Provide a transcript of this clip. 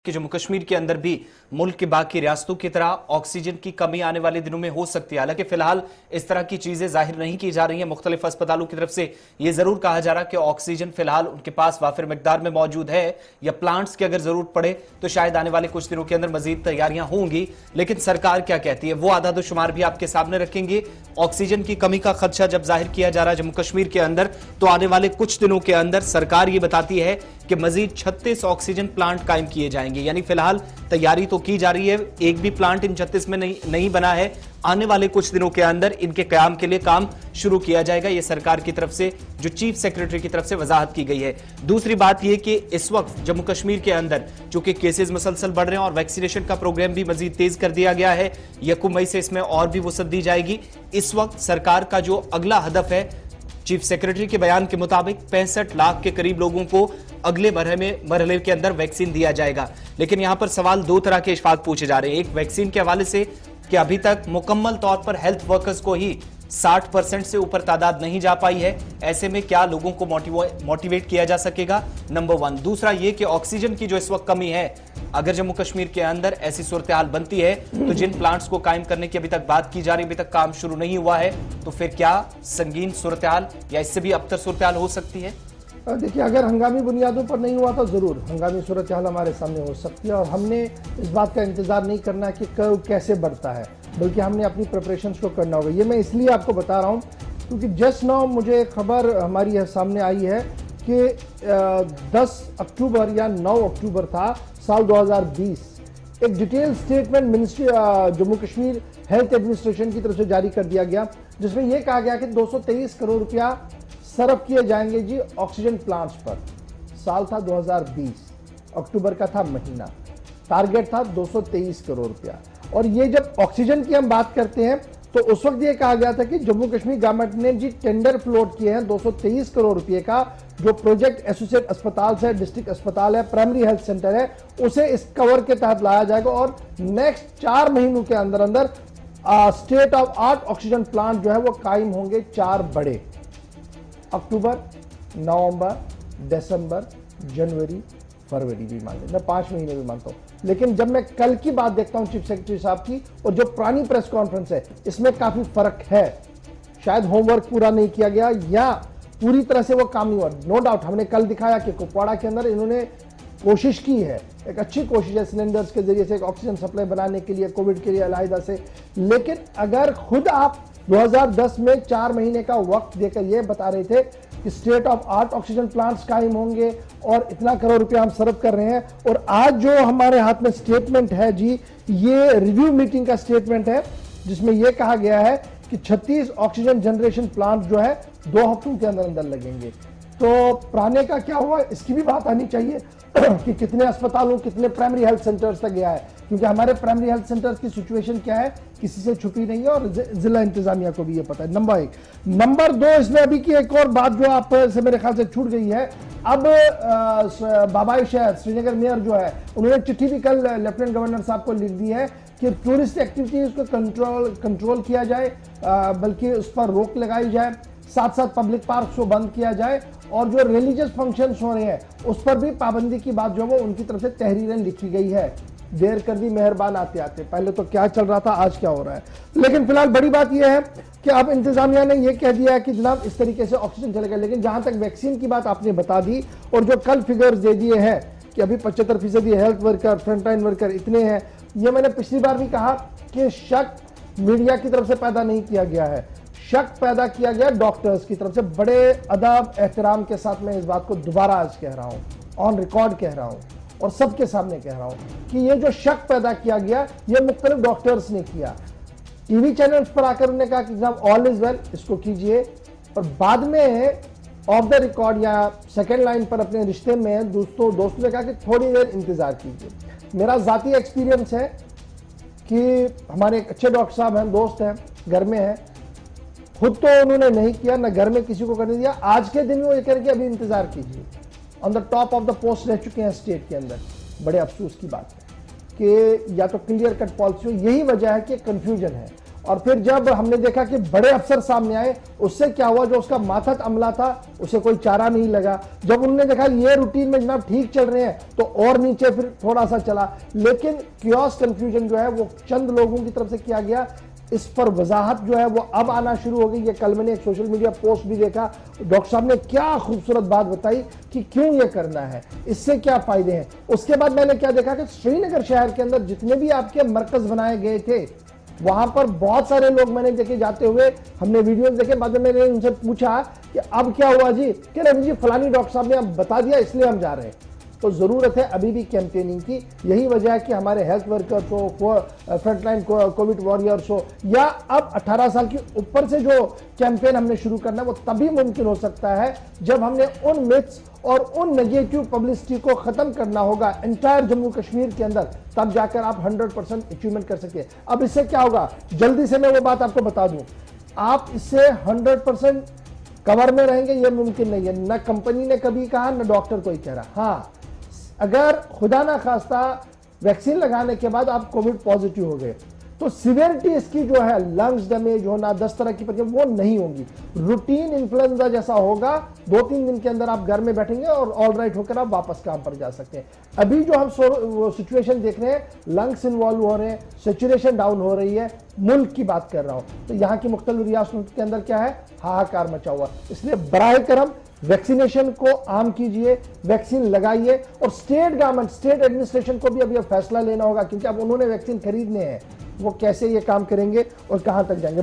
कि जम्मू कश्मीर के अंदर भी मुल्क के बाकी रियासतों की तरह ऑक्सीजन की कमी आने वाले दिनों में हो सकती है। हालांकि फिलहाल इस तरह की चीजें जाहिर नहीं की जा रही हैं। मुख्तलिफ अस्पतालों की तरफ से यह जरूर कहा जा रहा है कि ऑक्सीजन फिलहाल उनके पास वाफिर मिकदार में मौजूद है, या प्लांट्स की अगर जरूरत पड़े तो शायद आने वाले कुछ दिनों के अंदर मजीद तैयारियां होंगी। लेकिन सरकार क्या कहती है वो आदाद शुमार भी आपके सामने रखेंगे। ऑक्सीजन की कमी का खदशा जब जाहिर किया जा रहा है जम्मू कश्मीर के अंदर, तो आने वाले कुछ दिनों के अंदर सरकार ये बताती है कि मजीद 36 ऑक्सीजन प्लांट कायम किए जाएंगे। यानी फिलहाल तैयारी तो की जा रही है, एक भी प्लांट इन 36 में नहीं बना है। आने वाले कुछ दिनों के अंदर इनके कयाम के लिए काम शुरू किया जाएगा। यह सरकार की तरफ से, जो चीफ सेक्रेटरी की तरफ से वजाहत की गई है। दूसरी बात यह कि इस वक्त जम्मू कश्मीर के अंदर चूंकि केसेस मुसलसल बढ़ रहे हैं और वैक्सीनेशन का प्रोग्राम भी मजीद तेज कर दिया गया है, 1 मई से इसमें और भी वसअत दी जाएगी। इस वक्त सरकार का जो अगला हदफ है, चीफ सेक्रेटरी के बयान के मुताबिक 65 लाख के करीब लोगों को अगले मरहले के अंदर वैक्सीन दिया जाएगा। लेकिन यहां पर सवाल दो तरह के इशफाक पूछे जा रहे हैं। एक वैक्सीन के हवाले से कि अभी तक मुकम्मल तौर पर हेल्थ वर्कर्स को ही 60% से ऊपर तादाद नहीं जा पाई है। ऐसे में क्या लोगों को मोटिवेट किया जा सकेगा, नंबर 1। दूसरा यह कि ऑक्सीजन की जो इस वक्त कमी है, अगर जम्मू कश्मीर के अंदर ऐसी सूरत हाल बनती है तो जिन प्लांट्स को कायम करने की अभी तक बात की जा रही है, अभी तक काम शुरू नहीं हुआ है, तो फिर क्या संगीन सूरत हाल या इससे भी अबतर सूरत हाल हो सकती है? देखिए, अगर हंगामी बुनियादों पर नहीं हुआ तो जरूर हंगामी सूरत हाल हमारे सामने हो सकती है। और हमने इस बात का इंतजार नहीं करना कि कब कैसे बढ़ता है, बल्कि हमने अपनी प्रिपरेशंस को करना होगा। ये मैं इसलिए आपको बता रहा हूँ क्योंकि जस्ट नाउ मुझे खबर हमारी सामने आई है कि 10 अक्टूबर या 9 अक्टूबर था साल 2020, एक detail statement ministry Jammu Kashmir health administration की तरफ से जारी कर दिया गया, जिसमें यह कहा गया कि 223 करोड़ रुपया सर्व किए जाएंगे जी ऑक्सीजन प्लांट्स पर। साल था 2020, अक्टूबर का था महीना, टारगेट था 223 करोड़ रुपया। और ये जब ऑक्सीजन की हम बात करते हैं तो उस वक्त ये कहा गया था कि जम्मू कश्मीर गवर्नमेंट ने जी टेंडर फ्लोट किए हैं 223 करोड़ रुपए का, जो प्रोजेक्ट एसोसिएट अस्पताल से, डिस्ट्रिक्ट अस्पताल है, प्राइमरी हेल्थ सेंटर है, उसे इस कवर के तहत लाया जाएगा। और नेक्स्ट 4 महीनों के अंदर अंदर state of art oxygen plant जो है वो कायम होंगे, 4 बड़े। अक्टूबर, नवंबर, दिसंबर, जनवरी, फरवरी भी मान लें, मैं 5 महीने भी मानता हूं। लेकिन जब मैं कल की बात देखता हूं चीफ सेक्रेटरी साहब की और जो पुरानी प्रेस कॉन्फ्रेंस है, इसमें काफी फर्क है। शायद होमवर्क पूरा नहीं किया गया या पूरी तरह से वो काम नहीं हुआ। नो डाउट हमने कल दिखाया कि कुपवाड़ा के अंदर इन्होंने कोशिश की है, एक अच्छी कोशिश है सिलेंडर्स के जरिए से एक ऑक्सीजन सप्लाई बनाने के लिए, कोविड के लिए अलहदा से। लेकिन अगर खुद आप 2010 में 4 महीने का वक्त देकर यह बता रहे थे कि state of art oxygen plants कायम होंगे और इतना करोड़ रुपया हम सर्व कर रहे हैं, और आज जो हमारे हाथ में स्टेटमेंट है जी, ये रिव्यू मीटिंग का स्टेटमेंट है, जिसमें यह कहा गया है कि 36 ऑक्सीजन जनरेशन प्लांट जो है 2 हफ्तों के अंदर अंदर लगेंगे। तो पुराने का क्या हुआ, इसकी भी बात आनी चाहिए कि कितने अस्पतालों, कितने प्राइमरी हेल्थ सेंटर्स तक गया है, क्योंकि हमारे प्राइमरी हेल्थ सेंटर्स की सिचुएशन क्या है किसी से छुपी नहीं है और जिला इंतजामिया को भी ये पता है। नंबर 1। नंबर 2, इसमें अभी की एक और बात जो आप से मेरे ख्याल से छूट गई है। अब बाबाई शहर श्रीनगर मेयर जो है, उन्होंने चिट्ठी भी कल लेफ्टिनेंट गवर्नर साहब को लिख दी है कि टूरिस्ट एक्टिविटीज को कंट्रोल किया जाए, बल्कि उस पर रोक लगाई जाए, साथ साथ पब्लिक पार्क को बंद किया जाए, और जो रिलीजियस फंक्शंस हो रहे हैं उस पर भी पाबंदी की बात जो है वो उनकी तरफ से तहरीरें लिखी गई है। देर कर दी मेहरबान आते आते। पहले तो क्या चल रहा था, आज क्या हो रहा है। लेकिन फिलहाल बड़ी बात यह है कि अब इंतजामिया ने यह कह दिया है कि जनाब इस तरीके से ऑक्सीजन चलेगा। लेकिन जहां तक वैक्सीन की बात आपने बता दी और जो कल फिगर्स दे दिए हैं कि अभी 75% हेल्थ वर्कर, फ्रंटलाइन वर्कर इतने हैं, यह मैंने पिछली बार भी कहा कि शक मीडिया की तरफ से पैदा नहीं किया गया है, शक पैदा किया गया डॉक्टर्स की तरफ से। बड़े अदब एहतराम के साथ मैं इस बात को दोबारा आज कह रहा हूं, ऑन रिकॉर्ड कह रहा हूं और सबके सामने कह रहा हूं कि ये जो शक पैदा किया गया, ये मुख्तलिफ डॉक्टर्स ने किया। टीवी चैनल्स पर आकर उन्होंने कहा कि जनाब ऑल इज वेल, इसको कीजिए, और बाद में ऑफ द रिकॉर्ड या सेकेंड लाइन पर अपने रिश्ते में दोस्तों ने कहा कि थोड़ी देर इंतजार कीजिए। मेरा जाती एक्सपीरियंस है कि हमारे एक अच्छे डॉक्टर साहब हैं, दोस्त हैं, घर में हैं, खुद तो उन्होंने नहीं किया, ना घर में किसी को करने दिया। आज के दिन वो ये कह रहे कि अभी इंतजार कीजिए। On the top of the post रह चुके हैं स्टेट के अंदर। बड़े अफसोस की बात है कि या तो क्लियर कट पॉलिसी हो, यही वजह है कि कंफ्यूजन है। और फिर जब हमने देखा कि बड़े अफसर सामने आए, उससे क्या हुआ, जो उसका मातहत अमला था उसे कोई चारा नहीं लगा। जब उन्होंने देखा ये रूटीन में जनाब ठीक चल रहे हैं तो और नीचे फिर थोड़ा सा चला, लेकिन क्योस कंफ्यूजन जो है वो चंद लोगों की तरफ से किया गया। इस पर वजाहत जो है वो अब आना शुरू हो गई। ये कल मैंने एक सोशल मीडिया पोस्ट भी देखा, डॉक्टर साहब ने क्या खूबसूरत बात बताई कि क्यों ये करना है, इससे क्या फायदे हैं। उसके बाद मैंने क्या देखा कि श्रीनगर शहर के अंदर जितने भी आपके मरकज बनाए गए थे, वहां पर बहुत सारे लोग मैंने देखे जाते हुए, हमने वीडियोस देखे। बाद में मैंने उनसे पूछा कि अब क्या हुआ जी, कह रहे जी फलानी डॉक्टर साहब ने अब बता दिया इसलिए हम जा रहे हैं। तो जरूरत है अभी भी कैंपेनिंग की। यही वजह है कि हमारे हेल्थ वर्कर्स हो, फ्रंटलाइन कोविड वॉरियर्स हो, या अब 18 साल की ऊपर से जो कैंपेन हमने शुरू करना है वो तभी मुमकिन हो सकता है जब हमने उन मिथ्स और उन नेगेटिव पब्लिसिटी को खत्म करना होगा एंटायर जम्मू कश्मीर के अंदर, तब जाकर आप 100% अचीवमेंट कर सके। अब इससे क्या होगा, जल्दी से मैं वो बात आपको बता दूं, आप इससे 100% कवर में रहेंगे ये मुमकिन नहीं है। न कंपनी ने कभी कहा, न डॉक्टर कोई कह रहा। हाँ, अगर खुदा ना खास्ता वैक्सीन लगाने के बाद आप कोविड पॉजिटिव हो गए तो सिवियरिटी इसकी जो है, लंग्स डैमेज होना, 10 तरह की प्रॉब्लम, वो नहीं होगी। रूटीन इन्फ्लुएंजा जैसा होगा, 2-3 दिन के अंदर आप घर में बैठेंगे और ऑल राइट होकर आप वापस काम पर जा सकते हैं। अभी जो हम सिचुएशन देख रहे हैं, लंग्स इन्वॉल्व हो रहे हैं, सेचुरेशन डाउन हो रही है, मुल्क की बात कर रहा हूं, तो यहाँ की मुख्तलिफ रियासतों के अंदर क्या है, हाहाकार मचा हुआ। इसलिए बराए करम वैक्सीनेशन को आम कीजिए, वैक्सीन लगाइए। और स्टेट गवर्नमेंट, स्टेट एडमिनिस्ट्रेशन को भी अब यह फैसला लेना होगा, क्योंकि अब उन्होंने वैक्सीन खरीदने हैं, वो कैसे ये काम करेंगे और कहां तक जाएंगे।